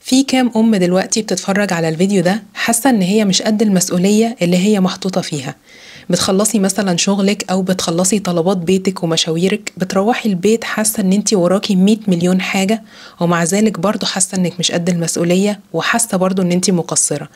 في كام أم دلوقتي بتتفرج على الفيديو ده حاسة إن هي مش قد المسؤولية اللي هي محطوطة فيها. بتخلصي مثلا شغلك أو بتخلصي طلبات بيتك ومشاويرك، بتروحي البيت حاسة إن انتي وراكي 100 مليون حاجة، ومع ذلك برضو حاسة إنك مش قد المسؤولية، وحاسة برضو إن انتي مقصرة،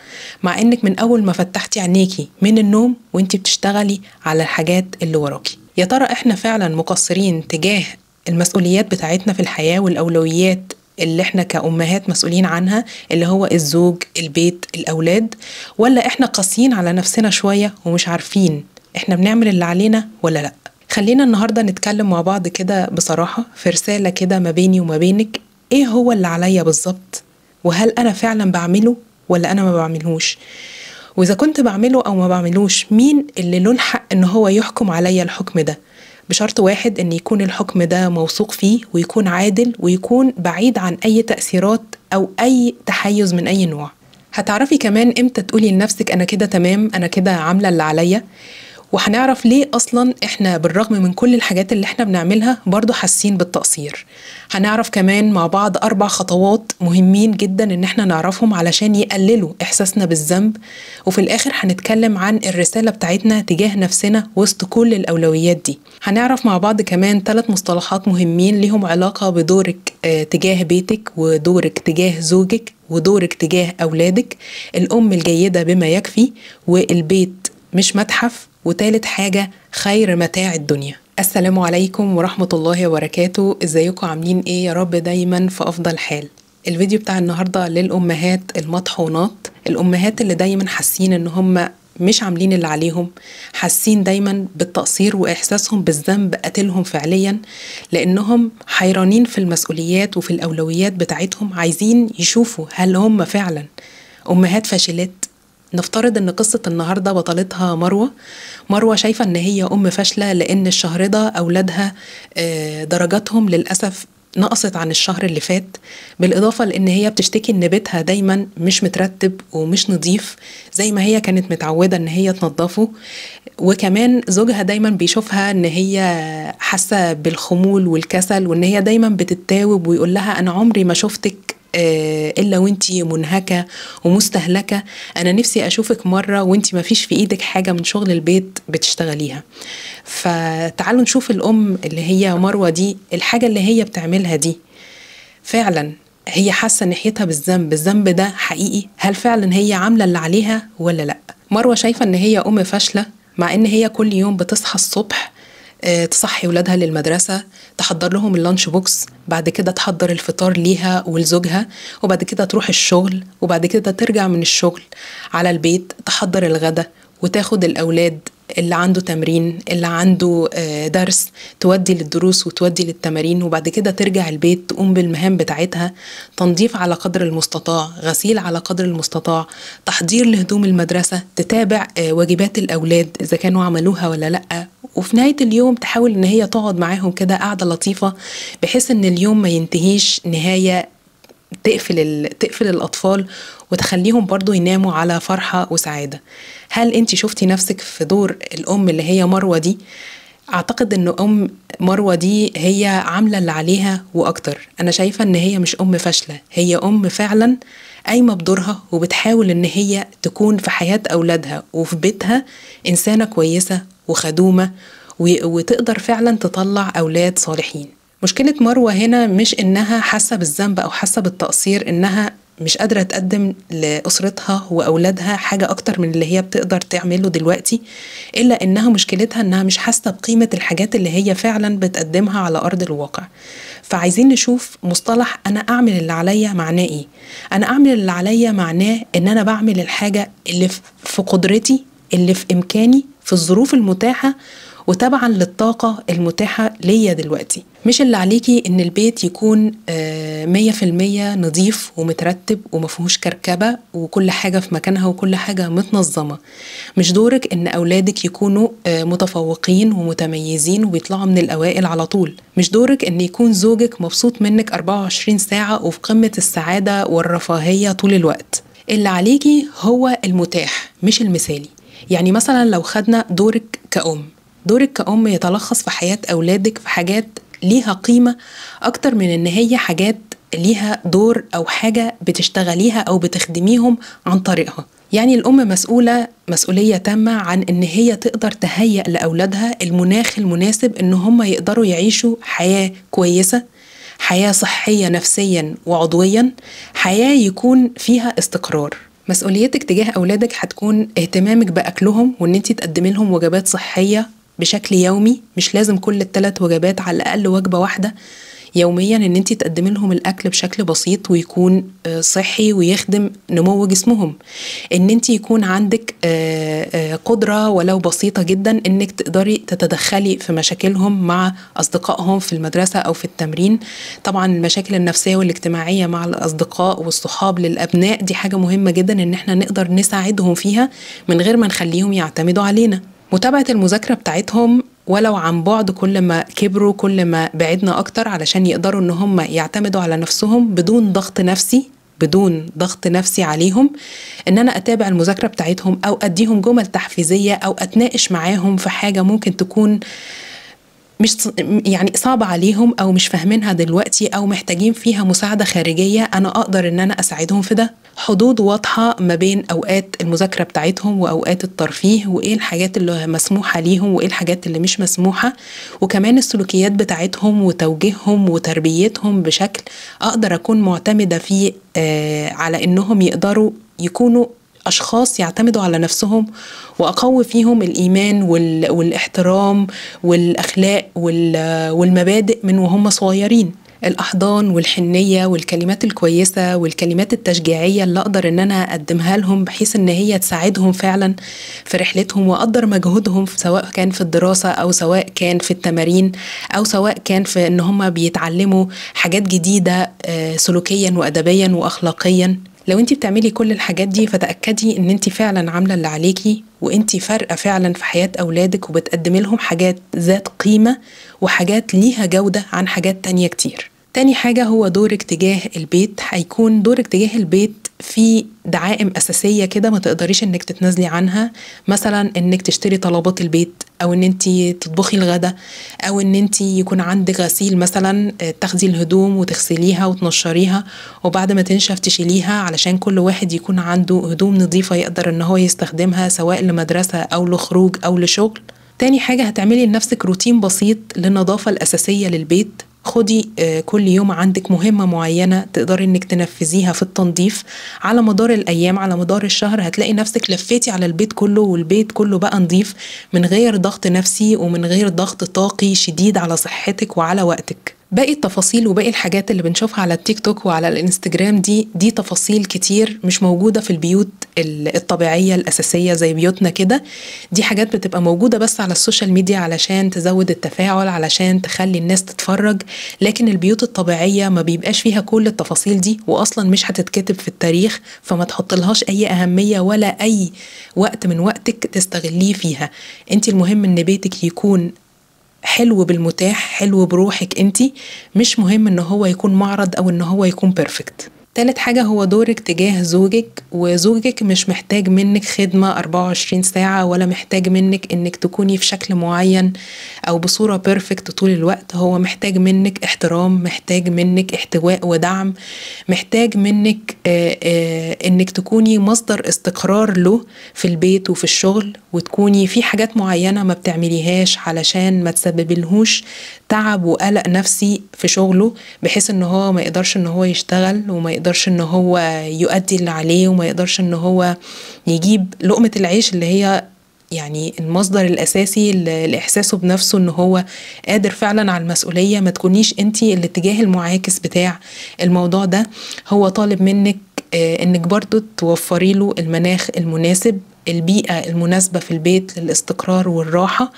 مع إنك من أول ما فتحتي عينيكي من النوم وانتي بتشتغلي على الحاجات اللي وراكي. يا ترى إحنا فعلا مقصرين تجاه المسؤوليات بتاعتنا في الحياة والأولويات اللي احنا كأمهات مسؤولين عنها، اللي هو الزوج، البيت، الأولاد، ولا احنا قاسيين على نفسنا شوية ومش عارفين احنا بنعمل اللي علينا ولا لا؟ خلينا النهاردة نتكلم مع بعض كده بصراحة في رسالة كده ما بيني وما بينك. ايه هو اللي عليا بالظبط؟ وهل انا فعلا بعمله ولا انا ما بعملهوش؟ واذا كنت بعمله او ما بعملوش، مين اللي له الحق ان هو يحكم عليا الحكم ده؟ بشرط واحد، ان يكون الحكم ده موثوق فيه ويكون عادل ويكون بعيد عن اي تأثيرات او اي تحيز من اي نوع. هتعرفي كمان امتى تقولي لنفسك انا كده تمام، انا كده عاملة اللي عليا، وهنعرف ليه أصلا إحنا بالرغم من كل الحاجات اللي إحنا بنعملها برضو حاسين بالتقصير. هنعرف كمان مع بعض 4 خطوات مهمين جدا إن إحنا نعرفهم علشان يقللوا إحساسنا بالذنب، وفي الآخر هنتكلم عن الرسالة بتاعتنا تجاه نفسنا وسط كل الأولويات دي. هنعرف مع بعض كمان 3 مصطلحات مهمين ليهم علاقة بدورك تجاه بيتك، ودورك تجاه زوجك، ودورك تجاه أولادك. الأم الجيدة بما يكفي، والبيت مش متحف، وتالت حاجة خير متاع الدنيا. السلام عليكم ورحمة الله وبركاته. ازيكم عاملين ايه؟ يا رب دايما في أفضل حال. الفيديو بتاع النهاردة للأمهات المطحونات، الأمهات اللي دايما حاسين ان هم مش عاملين اللي عليهم، حاسين دايما بالتقصير وإحساسهم بالذنب قتلهم فعليا، لأنهم حيرانين في المسؤوليات وفي الأولويات بتاعتهم، عايزين يشوفوا هل هم فعلا أمهات فاشلات. نفترض ان قصة النهاردة بطلتها مروة شايفة ان هي ام فاشلة لان الشهر ده اولادها درجاتهم للأسف نقصت عن الشهر اللي فات، بالإضافة لأن هي بتشتكي إن بيتها دايما مش مترتب ومش نظيف زي ما هي كانت متعودة إن هي تنظفه، وكمان زوجها دايما بيشوفها إن هي حاسة بالخمول والكسل، وإن هي دايما بتتاوب ويقول لها أنا عمري ما شفتك إلا وانتي منهكة ومستهلكة، أنا نفسي أشوفك مرة وانتي ما فيش في إيدك حاجة من شغل البيت بتشتغليها. فتعالوا نشوف الأم اللي هي مروة دي، الحاجة اللي هي بتعملها دي فعلا هي حاسة ناحيتها بالذنب، الذنب ده حقيقي؟ هل فعلا هي عاملة اللي عليها ولا لأ؟ مروة شايفة إن هي أم فاشلة، مع إن هي كل يوم بتصحى الصبح تصحي ولادها للمدرسة، تحضر لهم اللانش بوكس، بعد كده تحضر الفطار ليها ولزوجها، وبعد كده تروح الشغل، وبعد كده ترجع من الشغل على البيت تحضر الغدا، وتاخد الأولاد اللي عنده تمرين، اللي عنده درس، تودي للدروس وتودي للتمارين، وبعد كده ترجع البيت تقوم بالمهام بتاعتها، تنظيف على قدر المستطاع، غسيل على قدر المستطاع، تحضير لهدوم المدرسة، تتابع واجبات الأولاد إذا كانوا عملوها ولا لأ، وفي نهاية اليوم تحاول إن هي تقعد معاهم كده قعدة لطيفة بحيث إن اليوم ما ينتهيش نهاية تقفل الأطفال وتخليهم برضو يناموا على فرحة وسعادة. هل انت شفتي نفسك في دور الأم اللي هي مروة دي؟ أعتقد أن أم مروة دي هي عاملة اللي عليها وأكتر. أنا شايفة أن هي مش أم فاشلة، هي أم فعلا قايمة بدورها وبتحاول أن هي تكون في حياة أولادها وفي بيتها إنسانة كويسة وخدومة، وتقدر فعلا تطلع أولاد صالحين. مشكلة مروة هنا مش إنها حاسة بالذنب أو حاسة بالتقصير، إنها مش قادرة تقدم لأسرتها وأولادها حاجة أكتر من اللي هي بتقدر تعمله دلوقتي، إلا إنها مشكلتها إنها مش حاسة بقيمة الحاجات اللي هي فعلا بتقدمها على أرض الواقع. فعايزين نشوف مصطلح أنا أعمل اللي عليا معناه إيه. أنا أعمل اللي عليا معناه إن أنا بعمل الحاجة اللي في قدرتي، اللي في إمكاني، في الظروف المتاحة وتبعا للطاقة المتاحة ليا دلوقتي. مش اللي عليكي ان البيت يكون 100% نظيف ومترتب ومفهوش كركبة وكل حاجة في مكانها وكل حاجة متنظمة. مش دورك ان اولادك يكونوا متفوقين ومتميزين وبيطلعوا من الاوائل على طول. مش دورك ان يكون زوجك مبسوط منك 24 ساعة وفي قمة السعادة والرفاهية طول الوقت. اللي عليكي هو المتاح مش المثالي. يعني مثلا لو خدنا دورك كأم، دورك كأم يتلخص في حياة أولادك في حاجات ليها قيمة أكتر من إن هي حاجات ليها دور أو حاجة بتشتغليها أو بتخدميهم عن طريقها. يعني الأم مسؤولية تامة عن إن هي تقدر تهيئ لأولادها المناخ المناسب إن هم يقدروا يعيشوا حياة كويسة، حياة صحية نفسيا وعضويا، حياة يكون فيها استقرار. مسؤوليتك تجاه أولادك هتكون اهتمامك بأكلهم، وإن انتي تقدمي لهم وجبات صحية بشكل يومي، مش لازم كل 3 وجبات، على الأقل وجبة واحدة يوميا، ان انتي تقدمي لهم الاكل بشكل بسيط ويكون صحي ويخدم نمو جسمهم. ان انتي يكون عندك قدرة ولو بسيطة جدا انك تقدري تتدخلي في مشاكلهم مع اصدقائهم في المدرسة او في التمرين. طبعا المشاكل النفسية والاجتماعية مع الاصدقاء والصحاب للابناء دي حاجة مهمة جدا ان احنا نقدر نساعدهم فيها من غير ما نخليهم يعتمدوا علينا. متابعة المذاكرة بتاعتهم ولو عن بعد، كل ما كبروا كل ما بعدنا أكتر علشان يقدروا إن هم يعتمدوا على نفسهم بدون ضغط نفسي عليهم. إن أنا أتابع المذاكرة بتاعتهم أو أديهم جمل تحفيزية أو أتناقش معاهم في حاجة ممكن تكون مش يعني صعبة عليهم أو مش فاهمينها دلوقتي أو محتاجين فيها مساعدة خارجية، أنا أقدر إن أنا أساعدهم في ده. حدود واضحة ما بين أوقات المذاكرة بتاعتهم وأوقات الترفيه، وإيه الحاجات اللي مسموحة ليهم وإيه الحاجات اللي مش مسموحة، وكمان السلوكيات بتاعتهم وتوجيههم وتربيتهم بشكل أقدر أكون معتمدة فيه على إنهم يقدروا يكونوا أشخاص يعتمدوا على نفسهم، وأقوي فيهم الإيمان والاحترام والأخلاق والمبادئ من وهم صغيرين. الأحضان والحنية والكلمات الكويسة والكلمات التشجيعية اللي أقدر إن أنا أقدمها لهم بحيث إن هي تساعدهم فعلا في رحلتهم، وأقدر مجهودهم سواء كان في الدراسة أو سواء كان في التمارين أو سواء كان في إن هم بيتعلموا حاجات جديدة سلوكيا وأدبيا وأخلاقيا. لو انتي بتعملي كل الحاجات دي فتأكدي ان انتي فعلا عاملة اللي عليكي، وانتي فارقة فعلا في حياة أولادك وبتقدمي لهم حاجات ذات قيمة وحاجات ليها جودة عن حاجات تانية كتير. تاني حاجة هو دورك تجاه البيت. هيكون دورك تجاه البيت في دعائم أساسية كده ما تقدريش انك تتنازلي عنها، مثلا انك تشتري طلبات البيت، او ان انتي تطبخي الغدا، او ان انتي يكون عندك غسيل مثلا تاخدي الهدوم وتغسليها وتنشريها وبعد ما تنشف تشيليها، علشان كل واحد يكون عنده هدوم نظيفة يقدر ان هو يستخدمها سواء لمدرسة او لخروج او لشغل. تاني حاجة هتعملي لنفسك روتين بسيط للنظافة الأساسية للبيت. خدي كل يوم عندك مهمة معينة تقدري انك تنفذيها في التنظيف على مدار الأيام، على مدار الشهر هتلاقي نفسك لفيتي على البيت كله والبيت كله بقى نظيف من غير ضغط نفسي ومن غير ضغط طاقي شديد على صحتك وعلى وقتك. باقي التفاصيل وباقي الحاجات اللي بنشوفها على التيك توك وعلى الانستجرام دي تفاصيل كتير مش موجودة في البيوت الطبيعية الأساسية زي بيوتنا كده. دي حاجات بتبقى موجودة بس على السوشيال ميديا علشان تزود التفاعل، علشان تخلي الناس تتفرج، لكن البيوت الطبيعية ما بيبقاش فيها كل التفاصيل دي، وأصلا مش هتتكتب في التاريخ، فما تحطلهاش أي أهمية ولا أي وقت من وقتك تستغليه فيها. انت المهم ان بيتك يكون حلو بالمتاح، حلو بروحك انتي، مش مهم ان هو يكون معرض او ان هو يكون بيرفكت. تالت حاجة هو دورك تجاه زوجك، وزوجك مش محتاج منك خدمة 24 ساعة ولا محتاج منك انك تكوني في شكل معين او بصورة بيرفكت طول الوقت. هو محتاج منك احترام، محتاج منك احتواء ودعم، محتاج منك انك تكوني مصدر استقرار له في البيت وفي الشغل، وتكوني في حاجات معينة ما بتعمليهاش علشان ما تسببلهوش تعب وقلق نفسي في شغله، بحيث ان هو ما يقدرش ان هو يشتغل وما يقدرش ان هو يؤدي اللي عليه وما يقدرش ان هو يجيب لقمة العيش اللي هي يعني المصدر الأساسي لإحساسه بنفسه ان هو قادر فعلا على المسؤولية. ما تكونيش انتي الاتجاه المعاكس بتاع الموضوع ده. هو طالب منك انك برضو توفري له المناخ المناسب، البيئة المناسبة في البيت للاستقرار والراحة.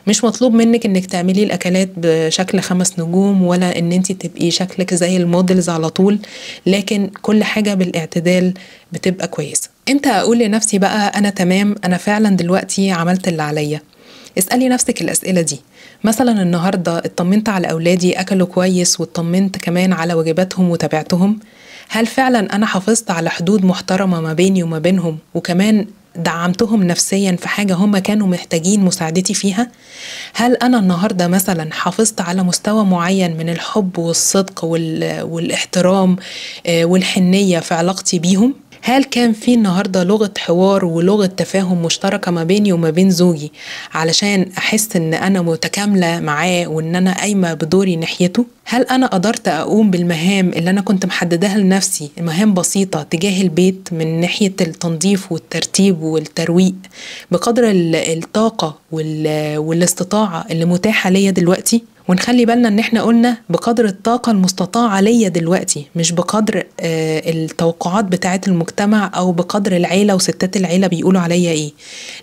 مش مطلوب منك انك تعملي الاكلات بشكل 5 نجوم ولا ان انت تبقي شكلك زي المودلز على طول، لكن كل حاجة بالاعتدال بتبقى كويسة. امتى اقول لنفسي بقى انا تمام، انا فعلا دلوقتي عملت اللي عليا؟ اسألي نفسك الأسئلة دي. مثلا النهاردة اطمنت على أولادي أكلوا كويس، واطمنت كمان على واجباتهم وتابعتهم؟ هل فعلا أنا حافظت على حدود محترمة ما بيني وما بينهم، وكمان دعمتهم نفسيا في حاجة هم كانوا محتاجين مساعدتي فيها؟ هل أنا النهاردة مثلا حافظت على مستوى معين من الحب والصدق والاحترام والحنية في علاقتي بيهم؟ هل كان في النهاردة لغة حوار ولغة تفاهم مشتركة ما بيني وما بين زوجي علشان أحس إن أنا متكاملة معاه وإن أنا قايمة بدوري ناحيته؟ هل أنا قدرت أقوم بالمهام اللي أنا كنت محددها لنفسي، مهام بسيطة تجاه البيت من ناحية التنظيف والترتيب والترويق بقدر الطاقة والاستطاعة اللي متاحة ليا دلوقتي؟ ونخلي بالنا ان احنا قلنا بقدر الطاقة المستطاعة ليا دلوقتي، مش بقدر التوقعات بتاعة المجتمع او بقدر العيلة وستات العيلة بيقولوا عليا ايه.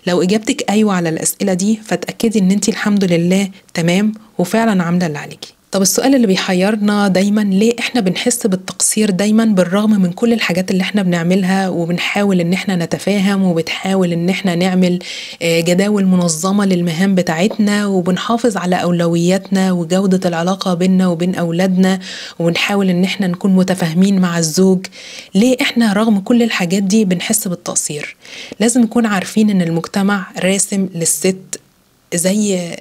لو اجابتك ايوه على الاسئلة دي فتأكدي ان انتي الحمد لله تمام وفعلا عاملة اللي عليكي. طب السؤال اللي بيحيرنا دايما، ليه احنا بنحس بالتقصير دايما بالرغم من كل الحاجات اللي احنا بنعملها وبنحاول ان احنا نتفاهم وبنحاول ان احنا نعمل جداول منظمة للمهام بتاعتنا وبنحافظ على اولوياتنا وجودة العلاقة بيننا وبين اولادنا وبنحاول ان احنا نكون متفاهمين مع الزوج؟ ليه احنا رغم كل الحاجات دي بنحس بالتقصير؟ لازم نكون عارفين ان المجتمع راسم للست زي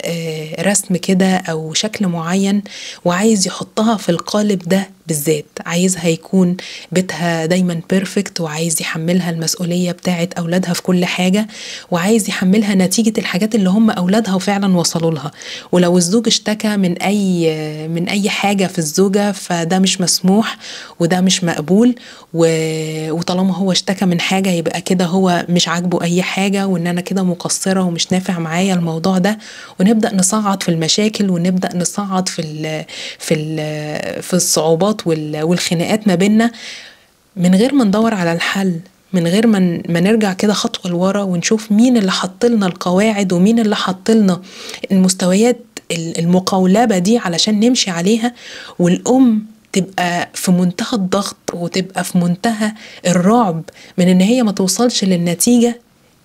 رسم كده أو شكل معين وعايز يحطها في القالب ده بالذات، عايزها يكون بيتها دايما بيرفكت وعايز يحملها المسؤولية بتاعت أولادها في كل حاجة وعايز يحملها نتيجة الحاجات اللي هم أولادها وفعلا وصلوا لها. ولو الزوج اشتكى من أي حاجة في الزوجة فده مش مسموح وده مش مقبول، وطالما هو اشتكى من حاجة يبقى كده هو مش عاجبه أي حاجة وإن أنا كده مقصرة ومش نافع معايا الموضوع ده، ونبدأ نصعد في المشاكل ونبدأ نصعد في الصعوبات والخناقات ما بيننا من غير ما ندور على الحل، من غير ما نرجع كده خطوة لورا ونشوف مين اللي حط لنا القواعد ومين اللي حط لنا المستويات المقولبة دي علشان نمشي عليها. والأم تبقى في منتهى الضغط وتبقى في منتهى الرعب من ان هي ما توصلش للنتيجة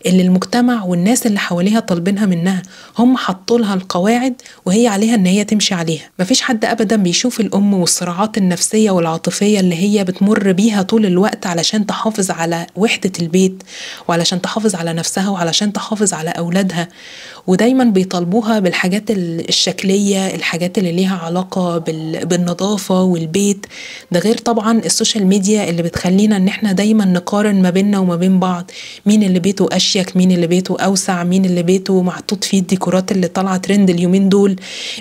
اللي المجتمع والناس اللي حواليها طالبينها منها. هم حطوا لها القواعد وهي عليها ان هي تمشي عليها. مفيش حد ابدا بيشوف الام والصراعات النفسية والعاطفية اللي هي بتمر بيها طول الوقت علشان تحافظ على وحدة البيت وعلشان تحافظ على نفسها وعلشان تحافظ على اولادها، ودايما بيطالبوها بالحاجات الشكلية، الحاجات اللي ليها علاقة بالنظافة والبيت. ده غير طبعا السوشيال ميديا اللي بتخلينا ان احنا دايما نقارن ما بيننا وما بين بعض، مين اللي بيته اشيك، مين اللي بيته اوسع، مين اللي بيته محطوط فيه الديكورات اللي طالعه ترند اليومين دول،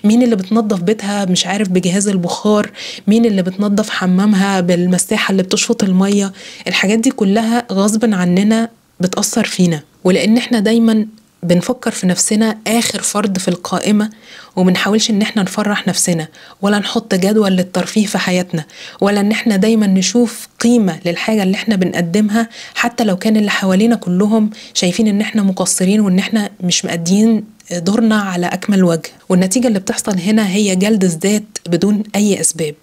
مين اللي بتنظف بيتها مش عارف بجهاز البخار، مين اللي بتنظف حمامها بالمساحة اللي بتشفط المية. الحاجات دي كلها غصب عننا بتأثر فينا، ولان احنا دايما بنفكر في نفسنا آخر فرد في القائمة ومنحاولش ان احنا نفرح نفسنا ولا نحط جدول للترفيه في حياتنا ولا ان احنا دايما نشوف قيمة للحاجة اللي احنا بنقدمها حتى لو كان اللي حوالينا كلهم شايفين ان احنا مقصرين وان احنا مش مقدين دورنا على أكمل وجه. والنتيجة اللي بتحصل هنا هي جلد الذات بدون أي أسباب.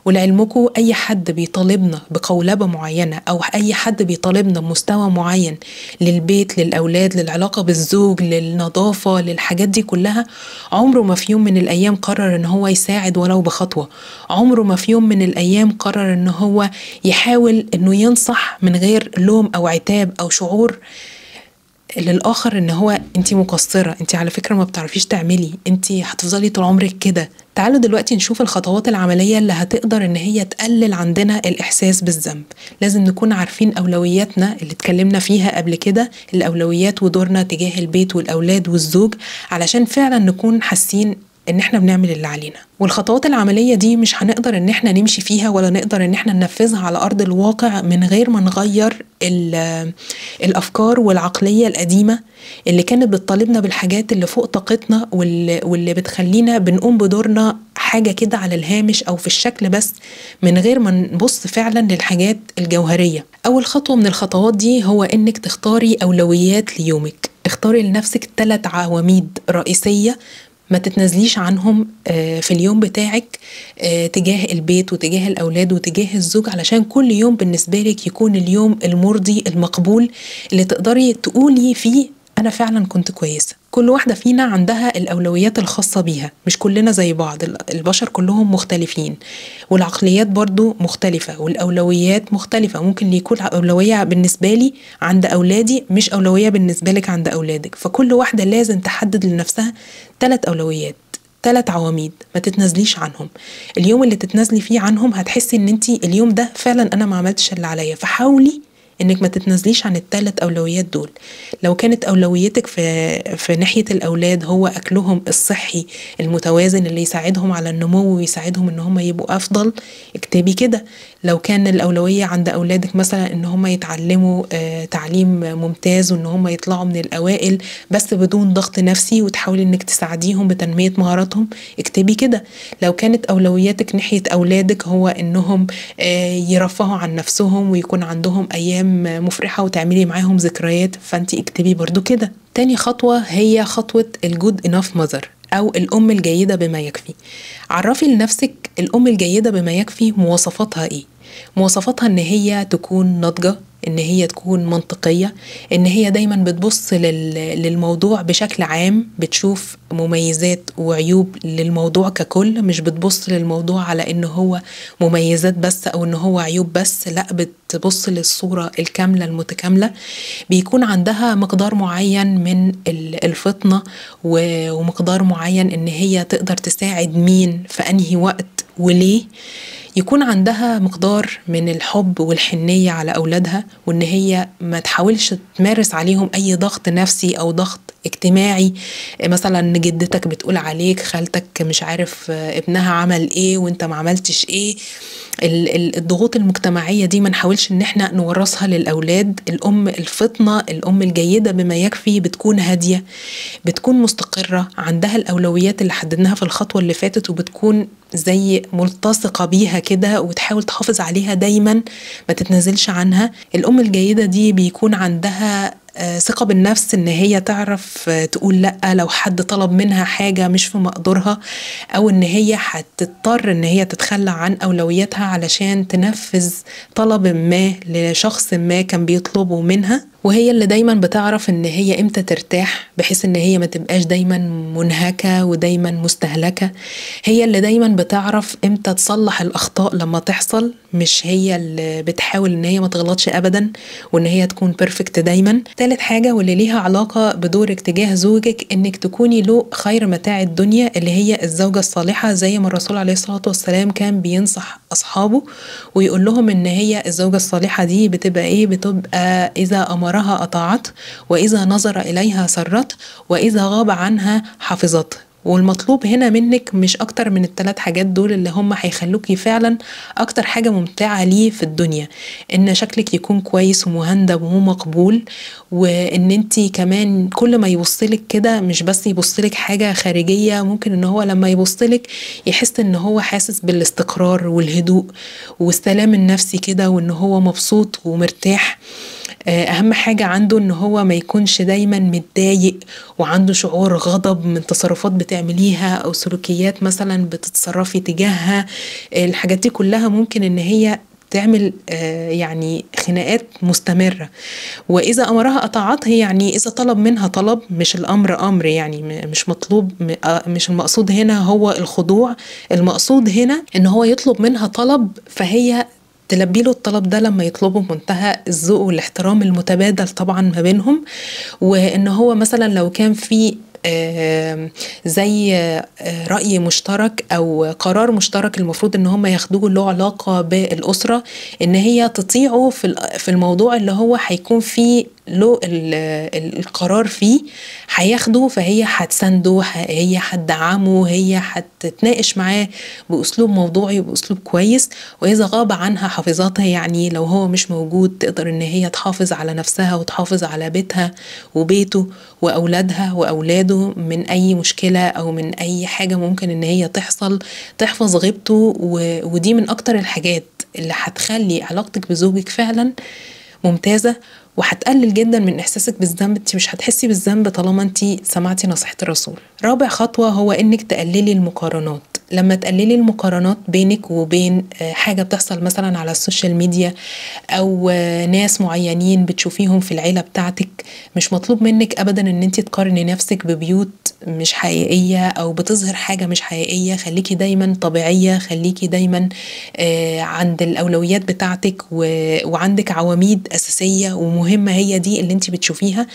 ولعلمكم أي حد بيطالبنا بقولبة معينة أو أي حد بيطالبنا بمستوى معين للبيت، للأولاد، للعلاقة بالزوج، للنظافة، للحاجات دي كلها، عمره ما في يوم من الأيام قرر إن هو يساعد ولو بخطوة. عمره ما في يوم من الأيام قرر إن هو يحاول إنه ينصح من غير لوم أو عتاب أو شعور للآخر إن هو أنتي مقصرة، أنتي على فكرة ما بتعرفيش تعملي، أنتي هتفضلي طول عمرك كده. تعالوا دلوقتي نشوف الخطوات العملية اللي هتقدر إن هي تقلل عندنا الإحساس بالذنب. لازم نكون عارفين أولوياتنا اللي اتكلمنا فيها قبل كده، الأولويات ودورنا تجاه البيت والأولاد والزوج، علشان فعلا نكون حاسين ان احنا بنعمل اللي علينا. والخطوات العملية دي مش هنقدر ان احنا نمشي فيها ولا نقدر ان احنا ننفذها على ارض الواقع من غير ما نغير الافكار والعقلية القديمة اللي كانت بتطالبنا بالحاجات اللي فوق طاقتنا واللي بتخلينا بنقوم بدورنا حاجة كده على الهامش او في الشكل بس من غير ما نبص فعلا للحاجات الجوهرية. اول خطوة من الخطوات دي هو انك تختاري اولويات ليومك. اختاري لنفسك 3 عواميد رئيسية ما تتنازليش عنهم في اليوم بتاعك تجاه البيت وتجاه الأولاد وتجاه الزوج، علشان كل يوم بالنسبة لك يكون اليوم المرضي المقبول اللي تقدري تقولي فيه أنا فعلا كنت كويسة. كل واحدة فينا عندها الأولويات الخاصة بيها، مش كلنا زي بعض، البشر كلهم مختلفين، والعقليات برضو مختلفة، والأولويات مختلفة. ممكن يكون أولوية بالنسبة لي عند أولادي مش أولوية بالنسبة لك عند أولادك. فكل واحدة لازم تحدد لنفسها 3 أولويات، 3 عواميد ما تتنازليش عنهم. اليوم اللي تتنازلي فيه عنهم هتحسي ان انتي اليوم ده فعلا انا ما عملتش اللي عليا. فحاولي انك ما تتنازليش عن ال3 اولويات دول. لو كانت اولويتك في ناحية الاولاد هو اكلهم الصحي المتوازن اللي يساعدهم على النمو ويساعدهم ان هم يبقوا افضل، اكتبي كده. لو كان الاولوية عند اولادك مثلا ان هم يتعلموا تعليم ممتاز وان هم يطلعوا من الاوائل بس بدون ضغط نفسي، وتحاولي انك تساعديهم بتنمية مهاراتهم، اكتبي كده. لو كانت اولوياتك ناحية اولادك هو انهم يرفهوا عن نفسهم ويكون عندهم ايام مفرحة وتعملي معاهم ذكريات، فانت اكتبي برضو كده. تاني خطوة هي خطوة الجود اناف ماذر أو الأم الجيدة بما يكفي. عرفي لنفسك الأم الجيدة بما يكفي مواصفاتها إيه. مواصفاتها إن هي تكون ناضجة، إن هي تكون منطقية، إن هي دايما بتبص للموضوع بشكل عام، بتشوف مميزات وعيوب للموضوع ككل، مش بتبص للموضوع على إنه هو مميزات بس أو إنه هو عيوب بس، لأ بتبص للصورة الكاملة المتكاملة. بيكون عندها مقدار معين من الفطنة ومقدار معين إن هي تقدر تساعد مين في أنهي وقت وليه. يكون عندها مقدار من الحب والحنية على أولادها، وإن هي ما تحاولش تمارس عليهم أي ضغط نفسي أو ضغط اجتماعي. مثلا جدتك بتقول عليك، خالتك مش عارف ابنها عمل ايه وانت ما عملتش ايه. الضغوط المجتمعية دي ما نحاولش ان احنا نورثها للأولاد. الأم الفطنة، الأم الجيدة بما يكفي بتكون هادية، بتكون مستقرة، عندها الأولويات اللي حددناها في الخطوة اللي فاتت، وبتكون زي ملتصقة بيها كده وتحاول تحافظ عليها دايما ما تتنازلش عنها. الأم الجيدة دي بيكون عندها ثقة بالنفس ان هي تعرف تقول لأ لو حد طلب منها حاجة مش في مقدورها، او ان هي هتضطر ان هي تتخلى عن اولوياتها علشان تنفذ طلب ما لشخص ما كان بيطلبه منها. وهي اللي دايما بتعرف ان هي امتى ترتاح بحيث ان هي ما تبقاش دايما منهكة ودايما مستهلكة. هي اللي دايما بتعرف امتى تصلح الاخطاء لما تحصل، مش هي اللي بتحاول ان هي ما تغلطش ابدا وان هي تكون بيرفكت دايما. تالت حاجة واللي ليها علاقة بدورك تجاه زوجك، انك تكوني له خير متاع الدنيا اللي هي الزوجة الصالحة، زي ما الرسول عليه الصلاة والسلام كان بينصح اصحابه ويقول لهم ان هي الزوجة الصالحة دي بتبقى ايه، بتبقى اذا امرها اطاعت، واذا نظر اليها سرت، واذا غاب عنها حفظت. والمطلوب هنا منك مش اكتر من ال3 حاجات دول اللي هم هيخلوكي فعلا اكتر حاجة ممتعة ليه في الدنيا. ان شكلك يكون كويس ومهندم ومقبول، وان انتي كمان كل ما يبصلك كده مش بس يبصلك حاجة خارجية، ممكن ان هو لما يبصلك يحس ان هو حاسس بالاستقرار والهدوء والسلام النفسي كده، وان هو مبسوط ومرتاح. اهم حاجة عنده ان هو ما يكونش دايما متضايق وعنده شعور غضب من تصرفات بتعمليها او سلوكيات مثلا بتتصرفي تجاهها. الحاجات دي كلها ممكن ان هي تعمل يعني خناقات مستمرة. وإذا أمرها أطاعته، يعني إذا طلب منها طلب، مش الأمر أمر، يعني مش مطلوب، مش المقصود هنا هو الخضوع، المقصود هنا إن هو يطلب منها طلب فهي تلبي له الطلب ده لما يطلبه بمنتهى الذوق والاحترام المتبادل طبعا ما بينهم. وإن هو مثلا لو كان في زي رأي مشترك أو قرار مشترك المفروض إن هم ياخدوه له علاقة بالأسرة، إن هي تطيعه في الموضوع اللي هو هيكون فيه له القرار فيه، هياخده، فهي هتسنده، هي هتدعمه، هي هتتناقش معاه بأسلوب موضوعي وبأسلوب كويس. وإذا غاب عنها حافظاتها، يعني لو هو مش موجود تقدر إن هي تحافظ على نفسها وتحافظ على بيتها وبيته وأولادها وأولاده من أي مشكلة أو من أي حاجة ممكن إن هي تحصل، تحفظ غيبته. ودي من أكتر الحاجات اللي هتخلي علاقتك بزوجك فعلا ممتازة وهتقلل جدا من احساسك بالذنب. انت مش هتحسي بالذنب طالما انت سمعتي نصيحة الرسول. رابع خطوة هو انك تقللي المقارنات. لما تقللي المقارنات بينك وبين حاجة بتحصل مثلا على السوشيال ميديا او ناس معينين بتشوفيهم في العيلة بتاعتك، مش مطلوب منك ابدا ان انت تقارني نفسك ببيوت مش حقيقية او بتظهر حاجة مش حقيقية. خليكي دايما طبيعية، خليكي دايما عند الاولويات بتاعتك وعندك عواميد اساسية ومهمة هي دي اللي انت بتشوفيها.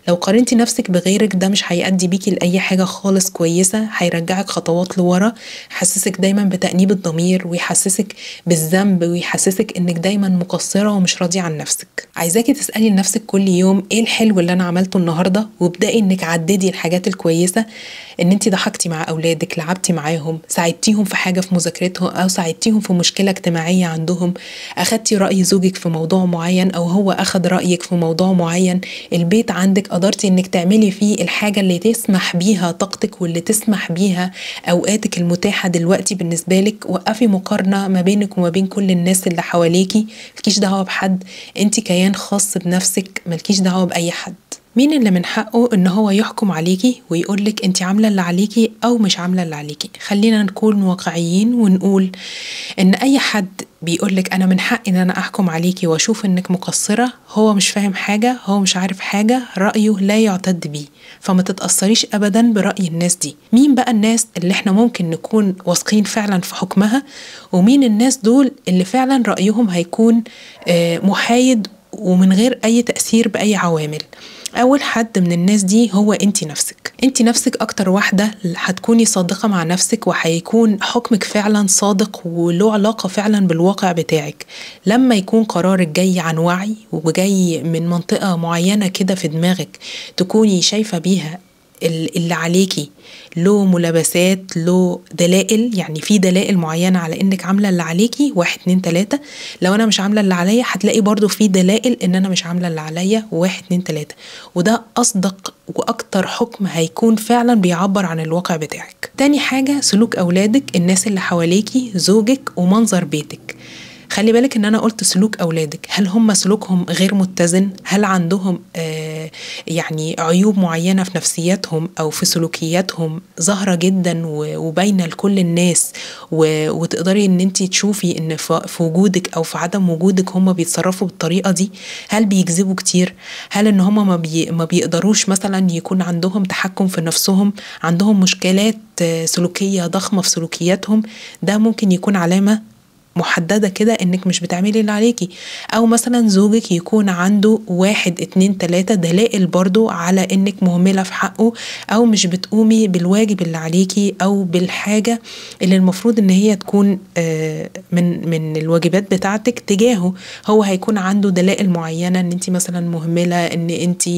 لو قارنتي نفسك بغيرك ده مش هيأدي بيكي لأي حاجة خالص كويسة، هيرجعك خطوات لورا، يحسسك دايما بتأنيب الضمير ويحسسك بالذنب ويحسسك انك دايما مقصرة ومش راضية عن نفسك. عايزاكي تسألي لنفسك كل يوم ايه الحلو اللي انا عملته النهاردة، وابدأي انك عددي الحاجات الكويسة. ان انت ضحكتي مع اولادك، لعبتي معاهم، ساعدتيهم في حاجة في مذاكرتهم او ساعدتيهم في مشكلة اجتماعية عندهم، اخدتي رأي زوجك في موضوع معين او هو اخد رأيك في موضوع معين. البيت عندك قدرتي انك تعملي فيه الحاجة اللي تسمح بيها طاقتك واللي تسمح بيها اوقاتك المتاحة دلوقتي بالنسبة لك. وقفي مقارنة ما بينك وما بين كل الناس اللي حواليكي، ملكيش دعوة بحد، انت كيان خاص بنفسك، ملكيش دعوة بأي حد. مين اللي من حقه ان هو يحكم عليكي ويقولك انت عاملة اللي عليكي او مش عاملة اللي عليكي؟ خلينا نكون واقعيين ونقول ان اي حد بيقولك انا من حقي ان انا احكم عليكي واشوف انك مقصرة، هو مش فاهم حاجة، هو مش عارف حاجة، رأيه لا يعتد بيه. فما تتأثريش ابدا برأي الناس دي. مين بقى الناس اللي احنا ممكن نكون واثقين فعلا في حكمها، ومين الناس دول اللي فعلا رأيهم هيكون محايد ومن غير اي تأثير بأي عوامل؟ أول حد من الناس دي هو أنت نفسك. أنت نفسك أكتر واحدة هتكوني صادقة مع نفسك، وهيكون حكمك فعلا صادق وله علاقة فعلا بالواقع بتاعك. لما يكون قرارك جاي عن وعي وجاي من منطقة معينة كده في دماغك تكوني شايفة بيها اللي عليكي له ملابسات، له دلائل، يعني في دلائل معينة على انك عاملة اللي عليكي 1 2 3. لو انا مش عاملة اللي عليا هتلاقي برضو في دلائل ان انا مش عاملة اللي عليا 1 2 3. وده اصدق واكتر حكم هيكون فعلا بيعبر عن الواقع بتاعك. تاني حاجة سلوك اولادك، الناس اللي حواليكي، زوجك، ومنظر بيتك. خلي بالك ان انا قلت سلوك اولادك، هل هم سلوكهم غير متزن؟ هل عندهم يعني عيوب معينة في نفسياتهم او في سلوكياتهم ظاهرة جدا وباينة لكل الناس، وتقدري ان انت تشوفي ان في وجودك او في عدم وجودك هم بيتصرفوا بالطريقة دي؟ هل بيكذبوا كتير؟ هل ان هم ما بيقدروش مثلا يكون عندهم تحكم في نفسهم، عندهم مشكلات سلوكية ضخمة في سلوكياتهم؟ ده ممكن يكون علامة محددة كده انك مش بتعملي اللي عليكي. او مثلا زوجك يكون عنده 1 2 3 دلائل برضو على انك مهملة في حقه، او مش بتقومي بالواجب اللي عليكي او بالحاجة اللي المفروض ان هي تكون من الواجبات بتاعتك تجاهه. هو هيكون عنده دلائل معينة ان انت مثلا مهملة، ان انت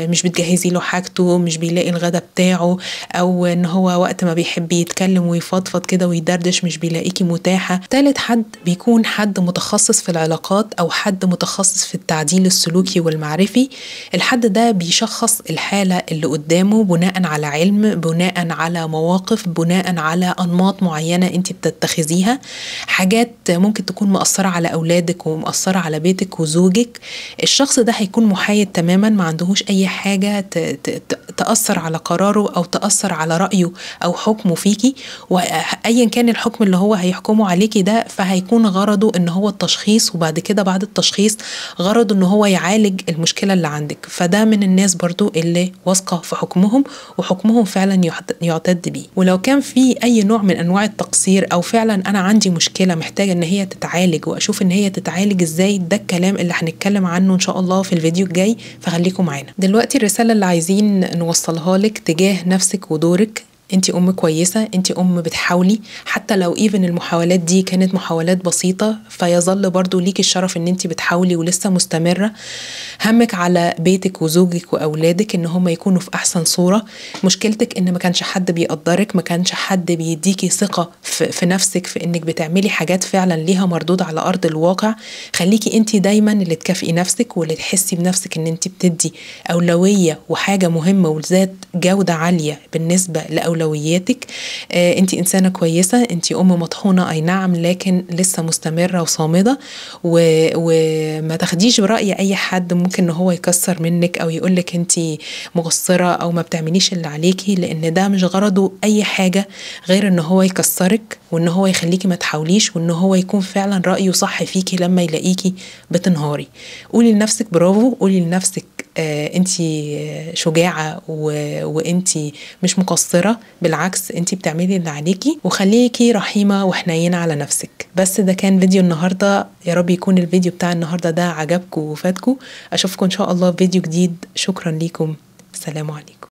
مش بتجهزي له حاجته، مش بيلاقي الغدا بتاعه، او ان هو وقت ما بيحب يتكلم ويفضفض كده ويدردش مش بيلاقيكي متاحة. تالت حد بيكون حد متخصص في العلاقات او حد متخصص في التعديل السلوكي والمعرفي. الحد ده بيشخص الحالة اللي قدامه بناء على علم، بناء على مواقف، بناء على انماط معينة انت بتتخذيها، حاجات ممكن تكون مؤثرة على اولادك ومؤثرة على بيتك وزوجك. الشخص ده هيكون محايد تماما، ما عندهوش اي حاجة تأثر على قراره او تأثر على رأيه او حكمه فيكي. وايا كان الحكم اللي هو هيحكمه عليكي ده، فهيكون غرضه ان هو التشخيص، وبعد كده بعد التشخيص غرضه ان هو يعالج المشكلة اللي عندك. فده من الناس برضو اللي واثقة في حكمهم وحكمهم فعلا يعتد بيه. ولو كان في اي نوع من انواع التقصير او فعلا انا عندي مشكلة محتاجة ان هي تتعالج واشوف ان هي تتعالج ازاي، ده الكلام اللي هنتكلم عنه ان شاء الله في الفيديو الجاي، فخليكم معانا. دلوقتي الرسالة اللي عايزين نوصلها لك تجاه نفسك ودورك. انتي ام كويسة، انتي ام بتحاولي، حتى لو ايفن المحاولات دي كانت محاولات بسيطة فيظل برضو ليكي الشرف ان انتي بتحاولي ولسه مستمرة. همك على بيتك وزوجك واولادك ان هم يكونوا في احسن صورة. مشكلتك ان ما كانش حد بيقدرك، ما كانش حد بيديكي ثقة في نفسك، في انك بتعملي حاجات فعلا ليها مردود على ارض الواقع. خليكي انتي دايما اللي تكافئي نفسك واللي تحسي بنفسك ان انتي بتدي اولوية وحاجة مهمة وذات جودة عالية بالنسبة لأولادك أولوياتك. انت إنسانة كويسة، انت أم مطحونة أي نعم، لكن لسه مستمرة وصامدة، وما تاخديش برأي أي حد ممكن إن هو يكسر منك أو يقولك انت مقصرة أو ما بتعمليش اللي عليكي، لأن ده مش غرضه أي حاجة غير إن هو يكسرك وإن هو يخليكي ما تحاوليش، وإن هو يكون فعلا رأيه صح فيكي لما يلاقيكي بتنهاري. قولي لنفسك برافو، قولي لنفسك انتي شجاعة وانتي مش مقصرة، بالعكس انتي بتعملي اللي عليكي، وخليكي رحيمة وحنينة على نفسك. بس ده كان فيديو النهاردة، يا رب يكون الفيديو بتاع النهاردة ده عجبكم وفادكم. اشوفكم ان شاء الله في فيديو جديد. شكرا ليكم، السلام عليكم.